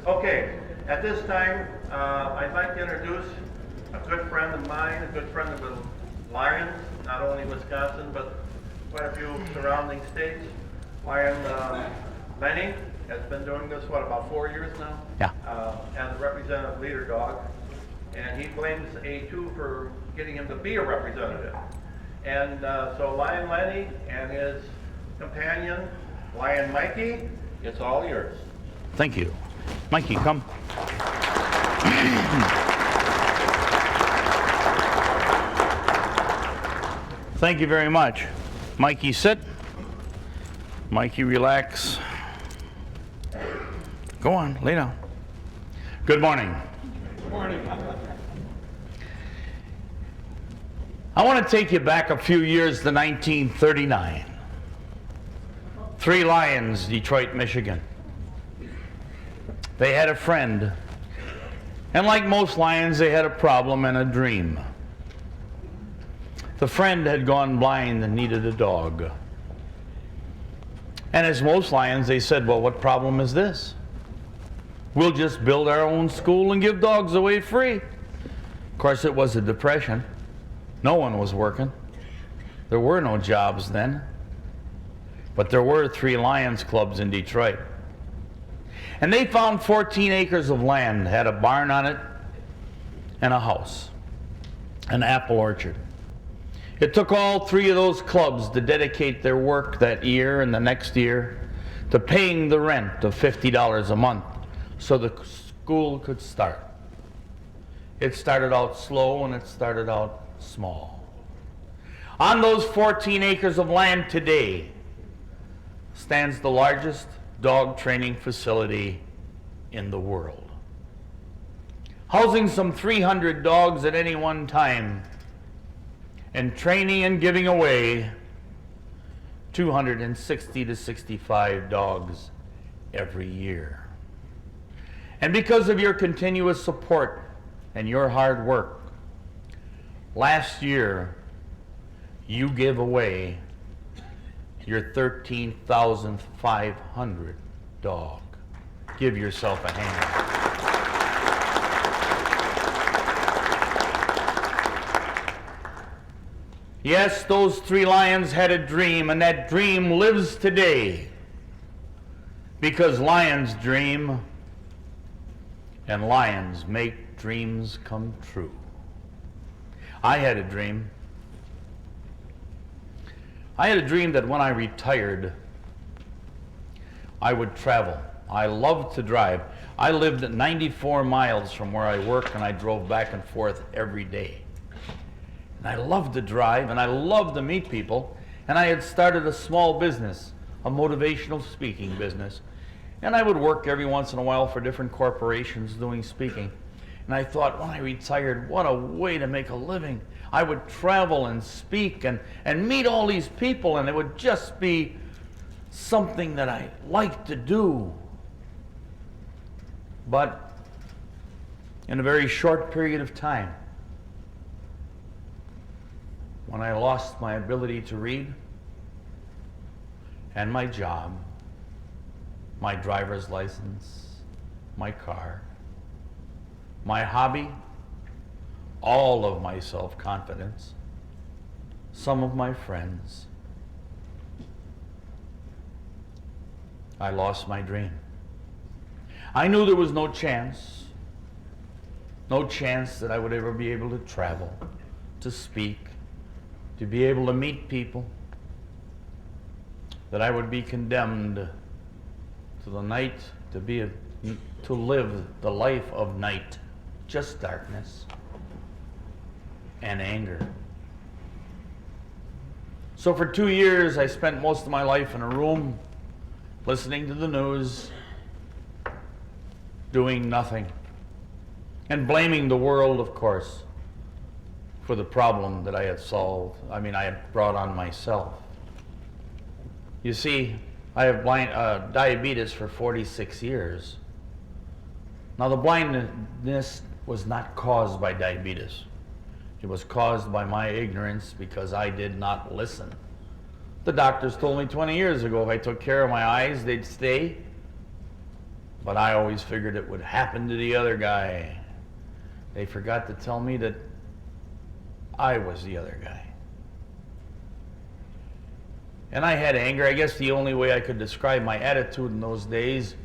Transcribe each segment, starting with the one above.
Okay, at this time, I'd like to introduce a good friend of mine, a good friend of the Lions, not only Wisconsin, but quite a few surrounding states. Lion Lenny has been doing this, about 4 years now? Yeah. As a representative leader dog. And he blames A2 for getting him to be a representative. And so Lion Lenny and his companion, Lion Mikey, it's all yours. Thank you. Mikey, come. Thank you very much. Mikey, sit. Mikey, relax. Go on, lay down. Good morning. Good morning. I want to take you back a few years to 1939. 3 Lions, Detroit, Michigan. They had a friend, and like most lions, they had a problem and a dream. The friend had gone blind and needed a dog. And as most lions, they said, well, what problem is this? We'll just build our own school and give dogs away free. Of course, it was a depression. No one was working. There were no jobs then. But there were 3 Lions clubs in Detroit. And they found 14 acres of land, had a barn on it, and a house, an apple orchard. It took all 3 of those clubs to dedicate their work that year and the next year to paying the rent of $50 a month so the school could start. It started out slow and it started out small. On those 14 acres of land today stands the largest dog training facility in the world, housing some 300 dogs at any one time and training and giving away 260 to 65 dogs every year. And because of your continuous support and your hard work, last year you gave away your 13,500 dog. Give yourself a hand. Yes, those 3 Lions had a dream, and that dream lives today because lions dream and lions make dreams come true. I had a dream. I had a dream that when I retired, I would travel. I loved to drive. I lived at 94 miles from where I worked, and I drove back and forth every day. And I loved to drive, and I loved to meet people, and I had started a small business, a motivational speaking business, and I would work every once in a while for different corporations doing speaking. And I thought, when I retired, what a way to make a living. I would travel and speak and meet all these people, and it would just be something that I liked to do. But in a very short period of time, when I lost my ability to read and my job, my driver's license, my car, my hobby, all of my self-confidence, some of my friends, I lost my dream. I knew there was no chance that I would ever be able to travel, to speak, to be able to meet people, that I would be condemned to the night, to live the life of night, just darkness and anger. So for 2 years, I spent most of my life in a room, listening to the news, doing nothing, and blaming the world, of course, for the problem that I had I had brought on myself. You see, I have diabetes for 46 years. Now, the blindness was not caused by diabetes. It was caused by my ignorance because I did not listen. The doctors told me 20 years ago if I took care of my eyes, they'd stay. But I always figured it would happen to the other guy. They forgot to tell me that I was the other guy. And I had anger. I guess the only way I could describe my attitude in those days,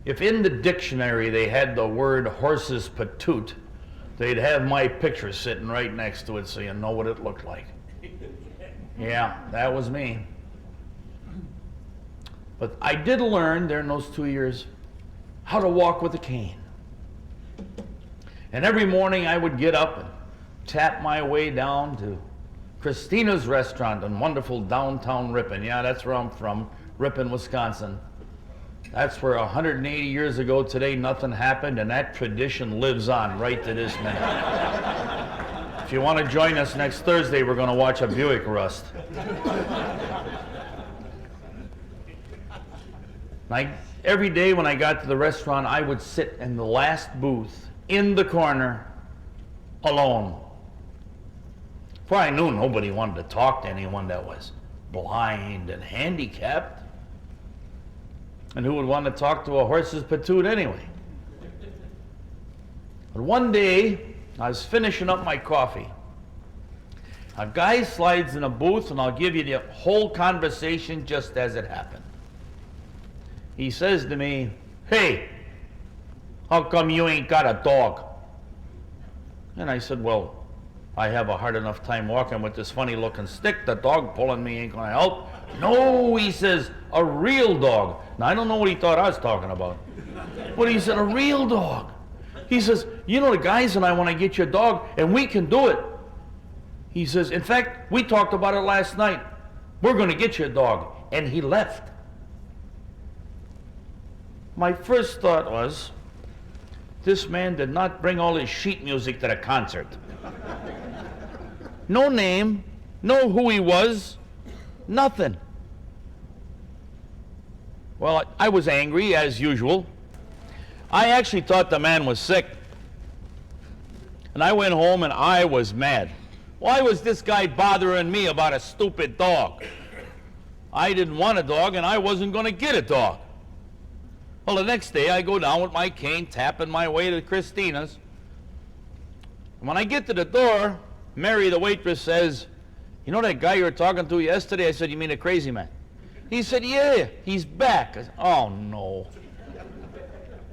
if in the dictionary they had the word horse's patoot, they'd have my picture sitting right next to it so you know what it looked like. Yeah, that was me. But I did learn during those 2 years how to walk with a cane. And every morning I would get up and tap my way down to Christina's restaurant in wonderful downtown Ripon. Yeah, that's where I'm from, Ripon, Wisconsin. That's where 180 years ago today nothing happened, and that tradition lives on right to this minute. If you want to join us next Thursday, we're going to watch a Buick rust. Every day when I got to the restaurant, I would sit in the last booth in the corner alone. For I knew nobody wanted to talk to anyone that was blind and handicapped. And who would want to talk to a horse's patoot anyway? But one day, I was finishing up my coffee. A guy slides in a booth, and I'll give you the whole conversation just as it happened. He says to me, "Hey, how come you ain't got a dog?" And I said, "Well, I have a hard enough time walking with this funny looking stick. The dog pulling me ain't gonna help." "No," he says, "a real dog." Now, I don't know what he thought I was talking about. But he said, "A real dog." He says, "You know, the guys and I want to get you a dog, and we can do it." He says, "In fact, we talked about it last night. We're going to get you a dog." And he left. My first thought was, this man did not bring all his sheet music to the concert. No name, no who he was, nothing. Well, I was angry, as usual. I actually thought the man was sick. And I went home and I was mad. Why was this guy bothering me about a stupid dog? I didn't want a dog and I wasn't going to get a dog. Well, the next day I go down with my cane, tapping my way to Christina's. And when I get to the door, Mary, the waitress, says, "You know that guy you were talking to yesterday?" I said, "You mean the crazy man?" He said, "Yeah, he's back." I said, "Oh, no."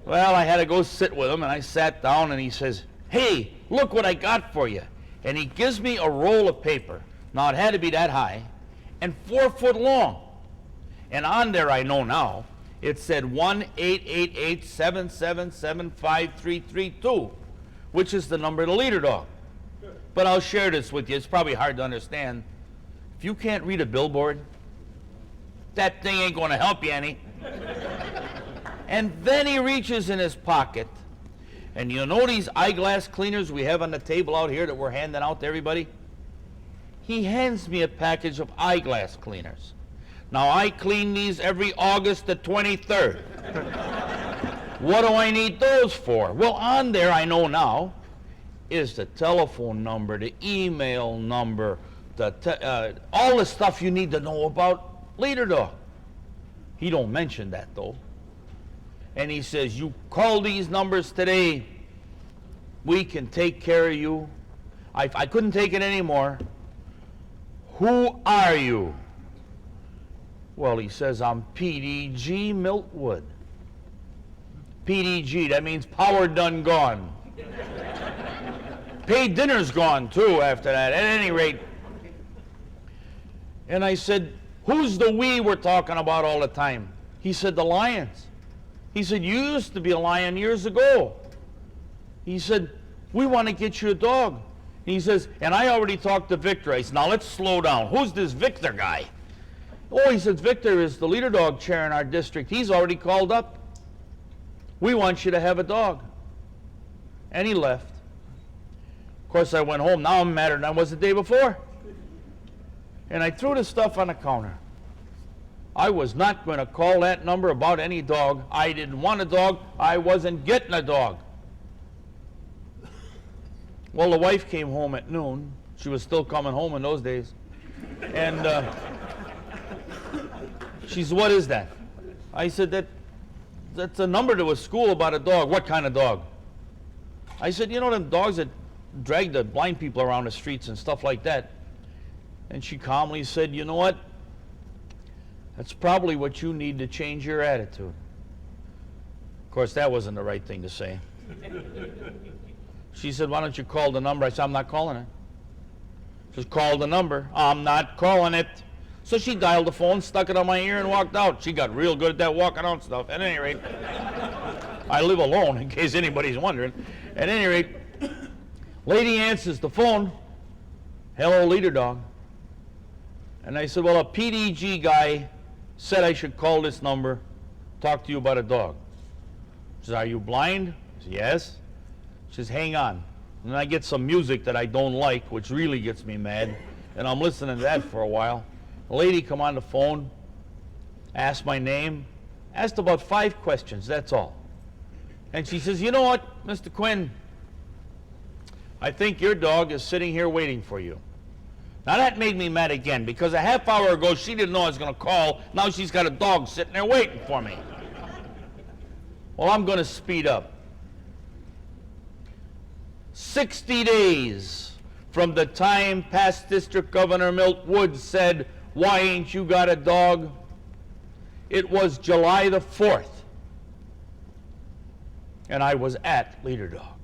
Well, I had to go sit with him, and I sat down, and he says, "Hey, look what I got for you." And he gives me a roll of paper. Now, it had to be that high, and 4 foot long. And on there, I know now, it said 1-888-777-5332, which is the number of the leader dog. But I'll share this with you. It's probably hard to understand. If you can't read a billboard, that thing ain't going to help you any. And then he reaches in his pocket, and you know these eyeglass cleaners we have on the table out here that we're handing out to everybody? He hands me a package of eyeglass cleaners. Now, I clean these every August the 23rd. What do I need those for? Well, on there, I know now, is the telephone number, the email number, all the stuff you need to know about leader dog. He don't mention that, though. And he says, "You call these numbers today, we can take care of you." I couldn't take it anymore. "Who are you?" Well, he says, "I'm PDG Miltwood." PDG, that means power done gone. Paid dinner's gone, too, after that. At any rate. And I said, "Who's the we we're talking about all the time?" He said, "The Lions." He said, "You used to be a Lion years ago." He said, "We want to get you a dog." He says, "And I already talked to Victor." I said, "Now let's slow down. Who's this Victor guy?" Oh, he says, "Victor is the leader dog chair in our district. He's already called up. We want you to have a dog." And he left. Of course, I went home. Now I'm madder than I was the day before. And I threw the stuff on the counter. I was not going to call that number about any dog. I didn't want a dog. I wasn't getting a dog. Well, the wife came home at noon. She was still coming home in those days. And she said, "What is that?" I said, that's a number to a school about a dog. What kind of dog? I said, you know them dogs that drag the blind people around the streets and stuff like that? And she calmly said, you know what? That's probably what you need to change your attitude. Of course, that wasn't the right thing to say. She said, why don't you call the number? I said, I'm not calling it. Just call the number. I'm not calling it. So she dialed the phone, stuck it on my ear, and walked out. She got real good at that walking out stuff. At any rate, I live alone, in case anybody's wondering. At any rate, lady answers the phone. Hello, leader dog. And I said, well, a PDG guy said I should call this number, talk to you about a dog. She says, are you blind? I said, yes. She says, hang on. And then I get some music that I don't like, which really gets me mad. And I'm listening to that for a while. A lady come on the phone, asked my name, asked about 5 questions, that's all. And she says, you know what, Mr. Quinn, I think your dog is sitting here waiting for you. Now that made me mad again, because a half hour ago she didn't know I was going to call. Now she's got a dog sitting there waiting for me. Well, I'm going to speed up. 60 days from the time past District Governor Milt Woods said, why ain't you got a dog? It was July the 4th. And I was at Leader Dog.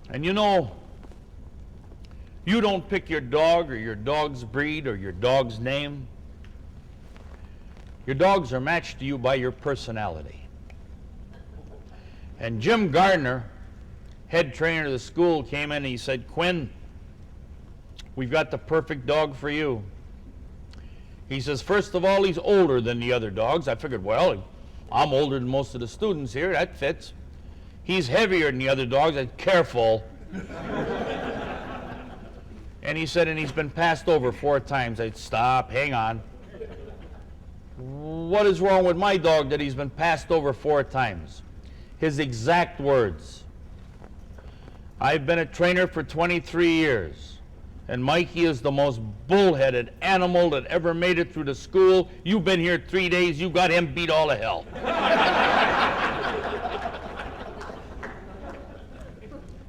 And you know, you don't pick your dog or your dog's breed or your dog's name. Your dogs are matched to you by your personality. And Jim Gardner, head trainer of the school, came in and he said, Quinn, we've got the perfect dog for you. He says, first of all, he's older than the other dogs. I figured, well, I'm older than most of the students here. That fits. He's heavier than the other dogs. I said, careful. And he said, and he's been passed over 4 times. I said, stop, hang on. What is wrong with my dog that he's been passed over 4 times? His exact words. I've been a trainer for 23 years, and Mikey is the most bullheaded animal that ever made it through the school. You've been here 3 days, you got him beat all to hell.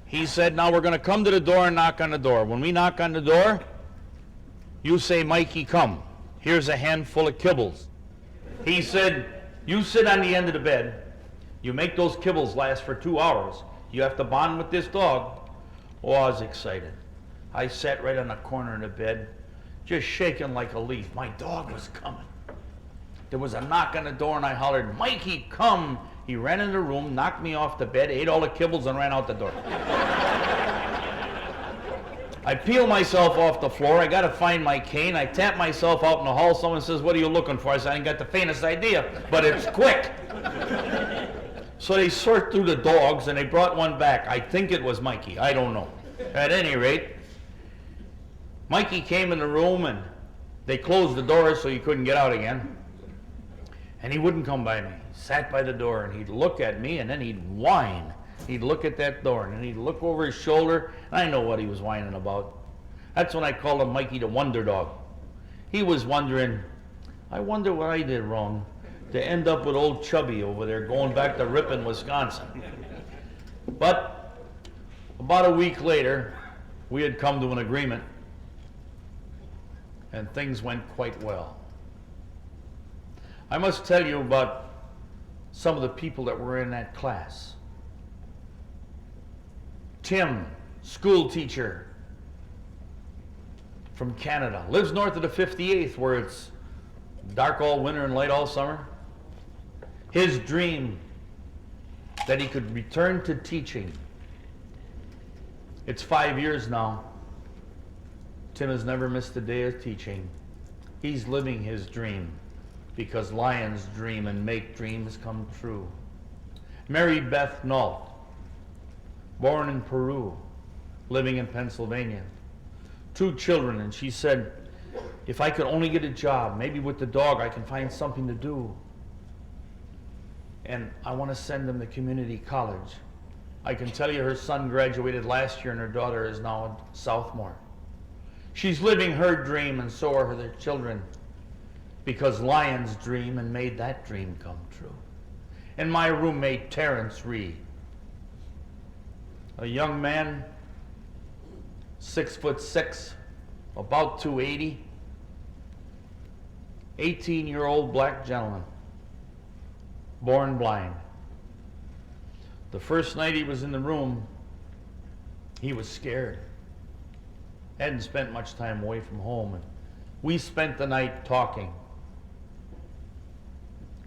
He said, now we're going to come to the door and knock on the door. When we knock on the door, you say, Mikey, come. Here's a handful of kibbles. He said, you sit on the end of the bed. You make those kibbles last for 2 hours. You have to bond with this dog. Oh, I was excited. I sat right on the corner of the bed, just shaking like a leaf. My dog was coming. There was a knock on the door and I hollered, Mikey, come. He ran in the room, knocked me off the bed, ate all the kibbles and ran out the door. I peel myself off the floor. I got to find my cane. I tap myself out in the hall. Someone says, what are you looking for? I said, I ain't got the faintest idea, but it's quick. So they sort through the dogs and they brought one back. I think it was Mikey. I don't know. At any rate, Mikey came in the room and they closed the door so he couldn't get out again. And he wouldn't come by me. He sat by the door and he'd look at me and then he'd whine. He'd look at that door and then he'd look over his shoulder. And I know what he was whining about. That's when I called him Mikey the Wonder Dog. He was wondering, I wonder what I did wrong to end up with old Chubby over there going back to Ripon, Wisconsin. But about a week later, we had come to an agreement and things went quite well. I must tell you about some of the people that were in that class. Tim, school teacher from Canada, lives north of the 58th where it's dark all winter and light all summer. His dream that he could return to teaching. It's 5 years now. Tim has never missed a day of teaching. He's living his dream because lions dream and make dreams come true. Mary Beth Nault, born in Peru, living in Pennsylvania. 2 children, and she said, if I could only get a job, maybe with the dog I can find something to do. And I want to send them to community college. I can tell you her son graduated last year and her daughter is now a sophomore. She's living her dream and so are their children. because lions dream and made that dream come true. And my roommate, Terrence Reed, a young man, 6'6", about 280, 18-year-old black gentleman, born blind. The first night he was in the room, he was scared. Hadn't spent much time away from home, and we spent the night talking.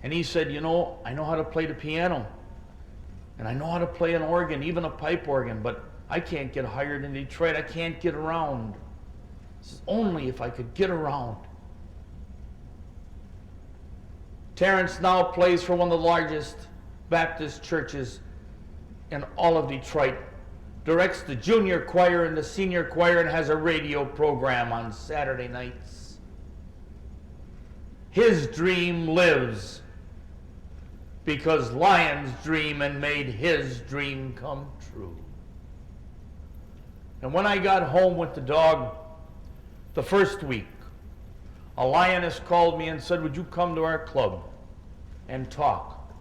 And he said, you know, I know how to play the piano, and I know how to play an organ, even a pipe organ, but I can't get hired in Detroit. I can't get around. This is only if I could get around. Terrence now plays for one of the largest Baptist churches in all of Detroit, directs the junior choir and the senior choir, and has a radio program on Saturday nights. His dream lives because lions dream and made his dream come true. And when I got home with the dog the first week, a lioness called me and said, would you come to our club and talk?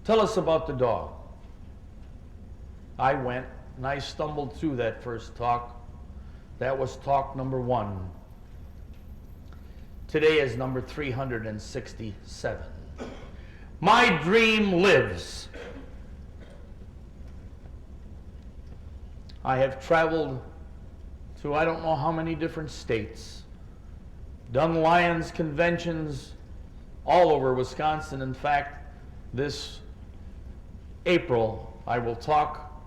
Tell us about the dog. I went, and I stumbled through that first talk. That was talk number 1. Today is number 367. My dream lives. I have traveled to I don't know how many different states, done Lions conventions all over Wisconsin. In fact, this April I will talk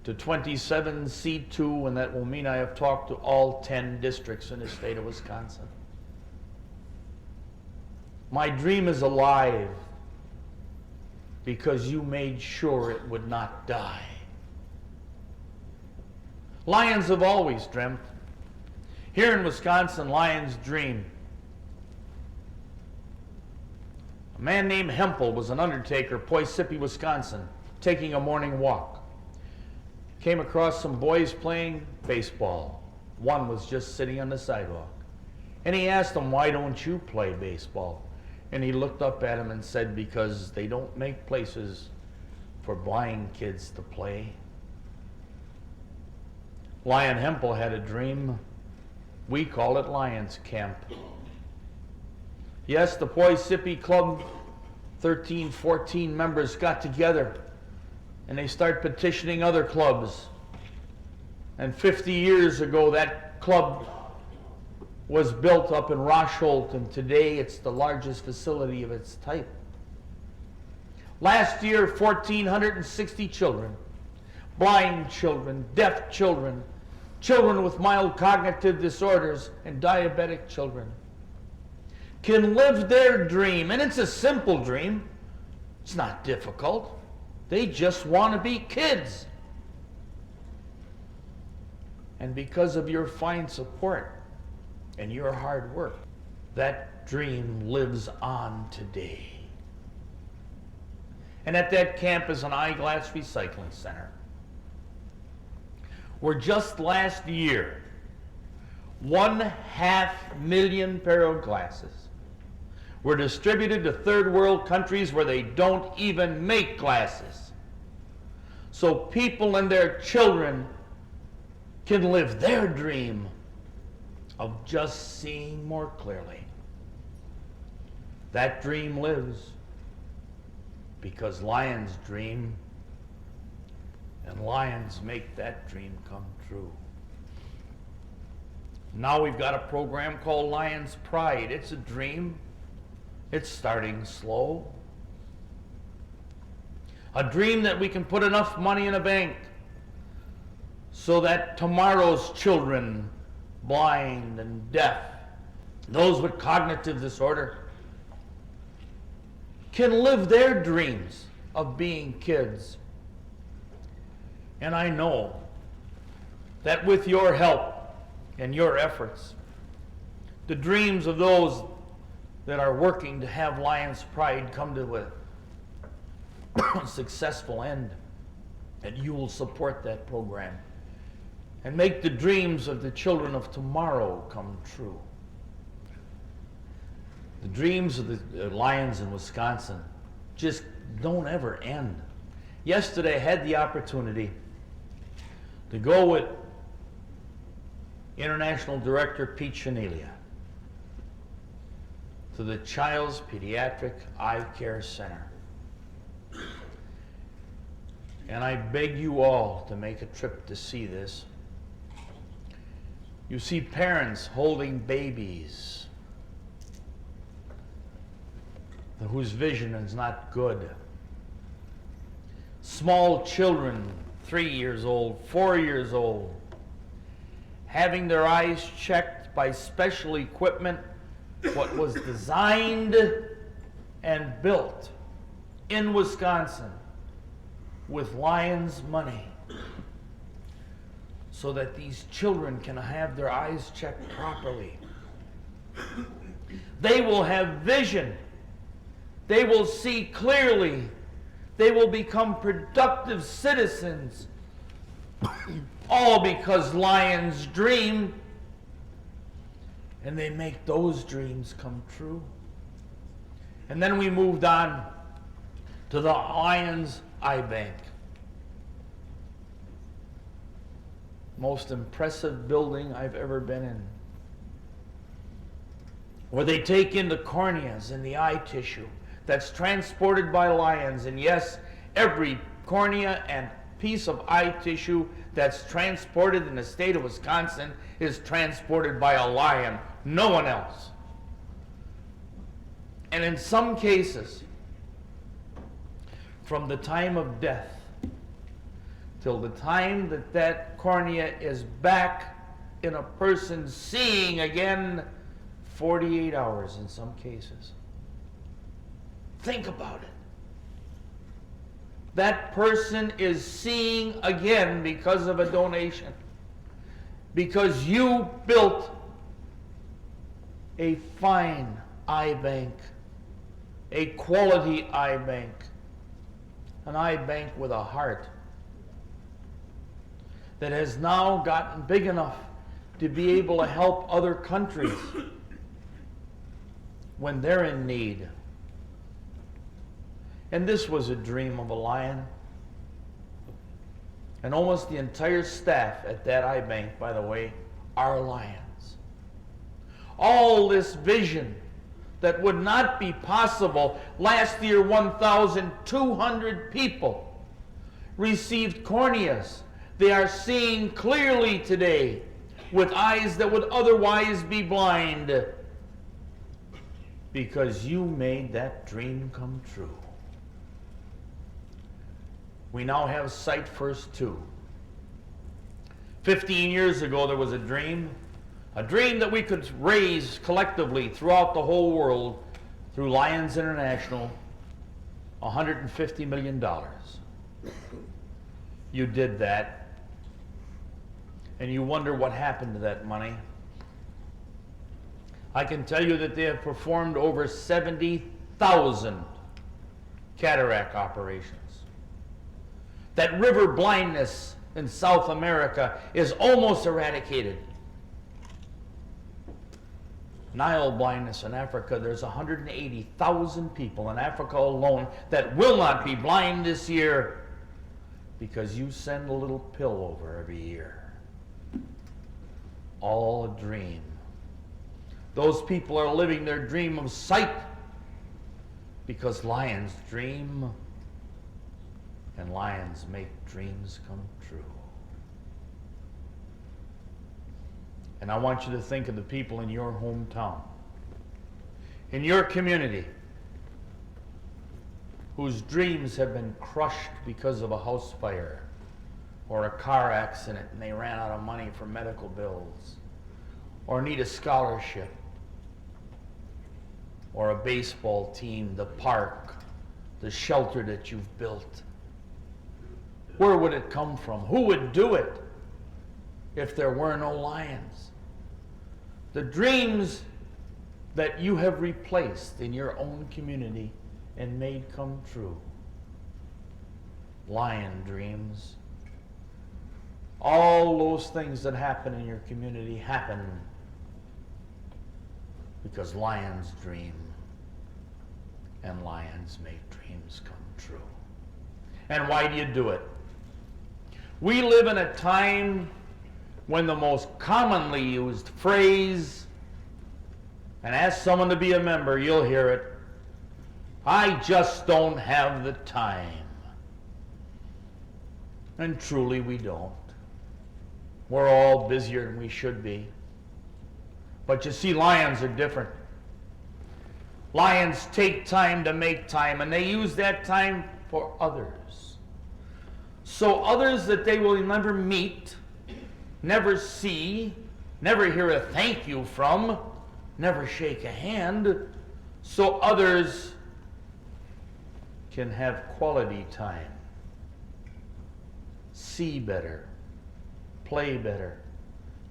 to 27 C2, and that will mean I have talked to all 10 districts in the state of Wisconsin. My dream is alive because you made sure it would not die. Lions have always dreamt. Here in Wisconsin, lions dream. A man named Hempel was an undertaker, Poisippi, Wisconsin, taking a morning walk. Came across some boys playing baseball. One was just sitting on the sidewalk. And he asked him, why don't you play baseball? And he looked up at him and said, because they don't make places for blind kids to play. Lion Hempel had a dream. We call it Lions Camp. Yes, the Poisippi Club, 13, 14 members got together and they start petitioning other clubs. And 50 years ago, that club was built up in Rosholt, and today it's the largest facility of its type. Last year, 1,460 children, blind children, deaf children, children with mild cognitive disorders, and diabetic children can live their dream. And it's a simple dream. It's not difficult. They just want to be kids. And because of your fine support and your hard work, that dream lives on today. And at that camp is an eyeglass recycling center, where just last year, 500,000 pair of glasses were distributed to third world countries where they don't even make glasses. So people and their children can live their dream of just seeing more clearly. That dream lives because lions dream, and lions make that dream come true. Now we've got a program called Lions Pride. It's a dream. It's starting slow. A dream that we can put enough money in a bank so that tomorrow's children, blind and deaf, those with cognitive disorder, can live their dreams of being kids. And I know that with your help and your efforts, the dreams of those that are working to have Lions Pride come to a successful end, that you will support that program and make the dreams of the children of tomorrow come true. The dreams of the Lions in Wisconsin just don't ever end. Yesterday I had the opportunity to go with International Director Pete Chanelia to the Child's Pediatric Eye Care Center. And I beg you all to make a trip to see this. You see parents holding babies whose vision is not good. Small children, 3 years old, 4 years old, having their eyes checked by special equipment, what was designed and built in Wisconsin with Lions money, so that these children can have their eyes checked properly. They will have vision. They will see clearly. They will become productive citizens. All because Lions dream, and they make those dreams come true. And then we moved on to the Lions Eye Bank. Most impressive building I've ever been in, where they take in the corneas and the eye tissue that's transported by Lions. And yes, every cornea and piece of eye tissue that's transported in the state of Wisconsin is transported by a lion, no one else. And in some cases, from the time of death till the time that that cornea is back in a person seeing again, 48 hours in some cases. Think about it. That person is seeing again because of a donation. Because you built a fine eye bank, a quality eye bank, an eye bank with a heart that has now gotten big enough to be able to help other countries when they're in need. And this was a dream of a Lion. And almost the entire staff at that eye bank, by the way, are Lions. All this vision that would not be possible. Last year, 1,200 people received corneas. They are seeing clearly today with eyes that would otherwise be blind, because you made that dream come true. We now have Sight First 2. 15 years ago, there was a dream that we could raise collectively throughout the whole world through Lions International, $150 million. You did that, and you wonder what happened to that money. I can tell you that they have performed over 70,000 cataract operations. That river blindness in South America is almost eradicated. Nile blindness in Africa, there's 180,000 people in Africa alone that will not be blind this year because you send a little pill over every year. All a dream. Those people are living their dream of sight because Lions dream, and Lions make dreams come true. And I want you to think of the people in your hometown, in your community, whose dreams have been crushed because of a house fire or a car accident and they ran out of money for medical bills, or need a scholarship, or a baseball team, the park, the shelter that you've built. Where would it come from? Who would do it if there were no Lions? The dreams that you have replaced in your own community and made come true. Lion dreams. All those things that happen in your community happen because Lions dream. and lions make dreams come true. And why do you do it? We live in a time when the most commonly used phrase, and ask someone to be a member, you'll hear it, I just don't have the time. And truly we don't. We're all busier than we should be. But you see, lions are different. Lions take time to make time, and they use that time for others. So others that they will never meet, never see, never hear a thank you from, never shake a hand, so others can have quality time, see better, play better,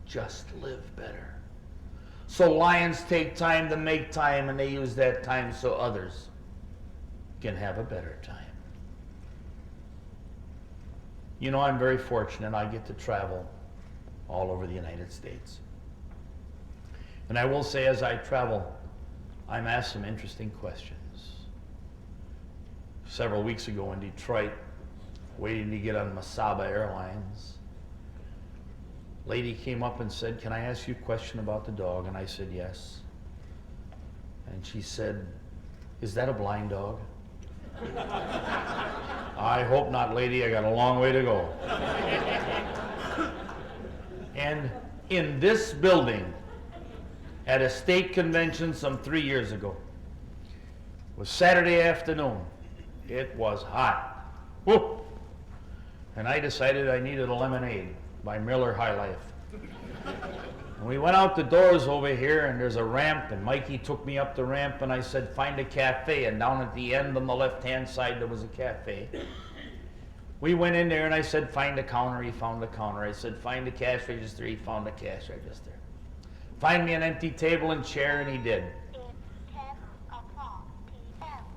just live better. So lions take time to make time, and they use that time so others can have a better time. You know, I'm very fortunate. I get to travel all over the United States. And I will say, as I travel, I'm asked some interesting questions. Several weeks ago in Detroit, waiting to get on Masaba Airlines, lady came up and said, can I ask you a question about the dog? And I said, yes. And she said, is that a blind dog? I hope not, lady. I got a long way to go. And in this building, at a state convention some 3 years ago, it was Saturday afternoon. It was hot. Woo! And I decided I needed a lemonade by Miller High Life. And we went out the doors over here, and there's a ramp, and Mikey took me up the ramp, and I said, find a cafe. And down at the end on the left-hand side, there was a cafe. We went in there, and I said, find a counter. He found the counter. I said, find a cash register. He found the cash register. Find me an empty table and chair, and he did.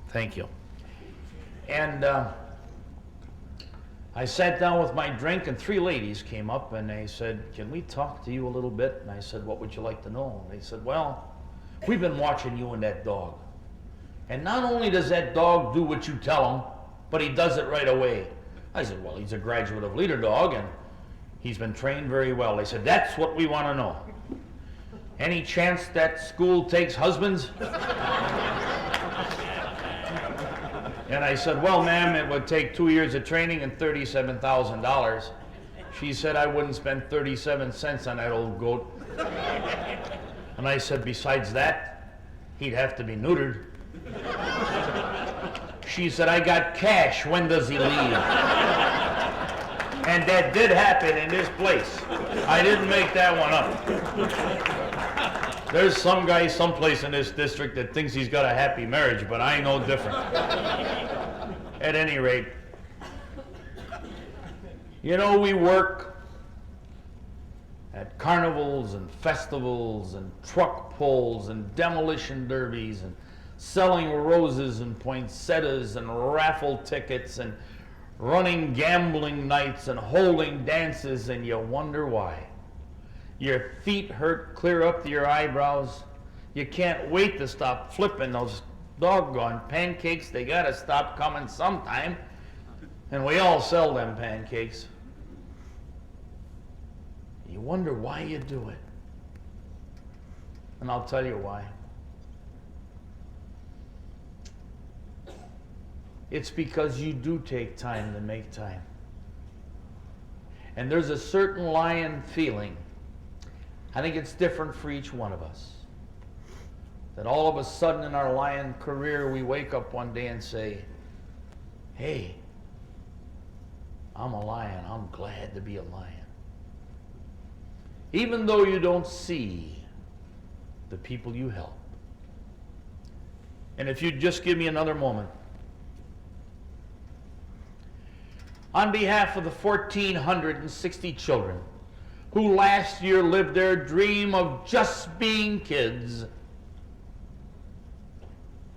Thank you. And I sat down with my drink, and 3 ladies came up, and they said, can we talk to you a little bit? And I said, what would you like to know? And they said, well, we've been watching you and that dog. And not only does that dog do what you tell him, but he does it right away. I said, well, he's a graduate of Leader Dog, and he's been trained very well. They said, that's what we want to know. Any chance that school takes husbands? And I said, well, ma'am, it would take 2 years of training and $37,000. She said, I wouldn't spend 37 cents on that old goat. And I said, besides that, he'd have to be neutered. She said, I got cash. When does he leave? And that did happen in this place. I didn't make that one up. There's some guy someplace in this district that thinks he's got a happy marriage, but I know different. At any rate, you know, we work at carnivals and festivals and truck pulls and demolition derbies and selling roses and poinsettias and raffle tickets and running gambling nights and holding dances, and you wonder why. Your feet hurt clear up to your eyebrows. You can't wait to stop flipping those doggone pancakes. They gotta stop coming sometime. And we all sell them pancakes. You wonder why you do it. And I'll tell you why. It's because you do take time to make time. And there's a certain lion feeling, I think it's different for each one of us, that all of a sudden in our lion career we wake up one day and say, hey, I'm a lion. I'm glad to be a lion. Even though you don't see the people you help. And if you'd just give me another moment. On behalf of the 1,460 children who last year lived their dream of just being kids,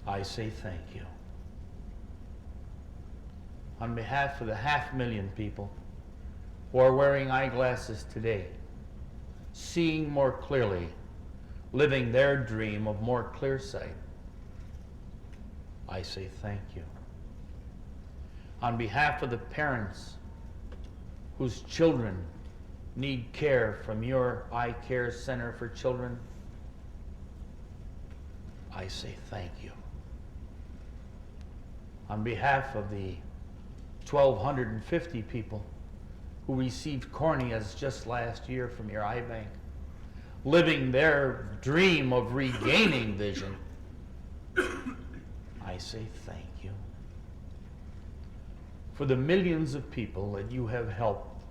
I say thank you. On behalf of the 500,000 people who are wearing eyeglasses today, seeing more clearly, living their dream of more clear sight, I say thank you. On behalf of the parents whose children need care from your Eye Care Center for Children, I say thank you. On behalf of the 1,250 people who received corneas just last year from your eye bank, living their dream of regaining vision, I say thank you. For the millions of people that you have helped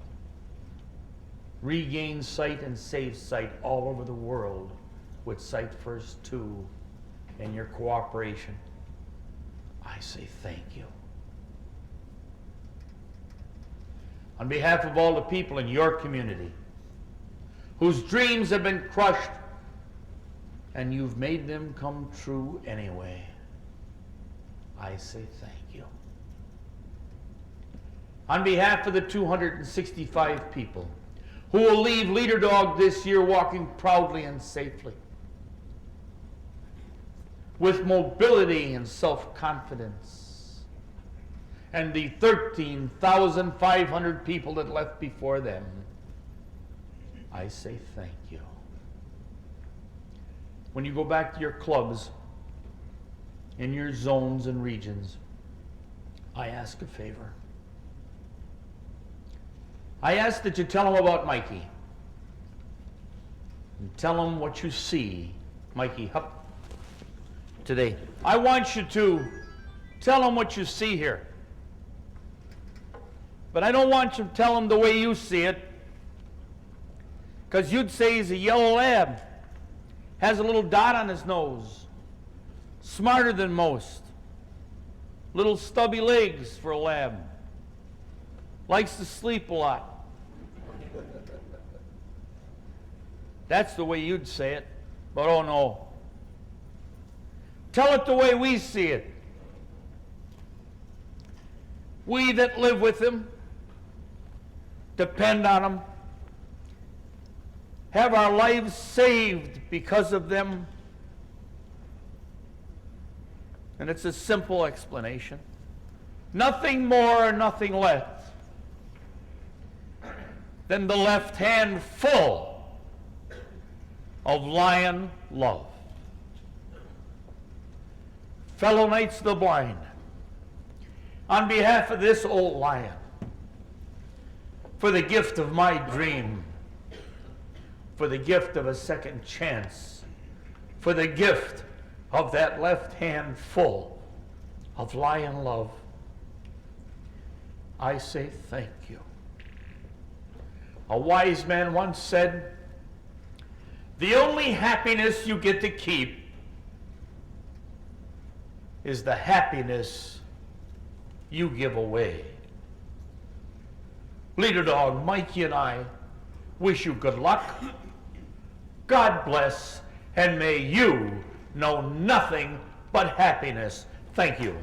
regain sight and save sight all over the world with Sight First 2 and your cooperation, I say thank you. On behalf of all the people in your community whose dreams have been crushed and you've made them come true anyway, I say thank you. On behalf of the 265 people who will leave Leader Dog this year walking proudly and safely, with mobility and self-confidence, and the 13,500 people that left before them, I say thank you. When you go back to your clubs, in your zones and regions, I ask a favor. I ask that you tell them about Mikey. And tell them what you see. Mikey, up today. I want you to tell them what you see here. But I don't want you to tell them the way you see it, because you'd say he's a yellow lab, has a little dot on his nose, smarter than most, little stubby legs for a lab, likes to sleep a lot. That's the way you'd say it, but oh no. Tell it the way we see it. We that live with him, depend on him, have our lives saved because of them. And it's a simple explanation. Nothing more, nothing less than the left hand full of lion love. Fellow Knights of the Blind, on behalf of this old lion, for the gift of my dream, for the gift of a second chance, for the gift of that left hand full of lion love, I say thank you. A wise man once said, the only happiness you get to keep is the happiness you give away. Leader Dog, Mikey and I wish you good luck, God bless, and may you know nothing but happiness. Thank you.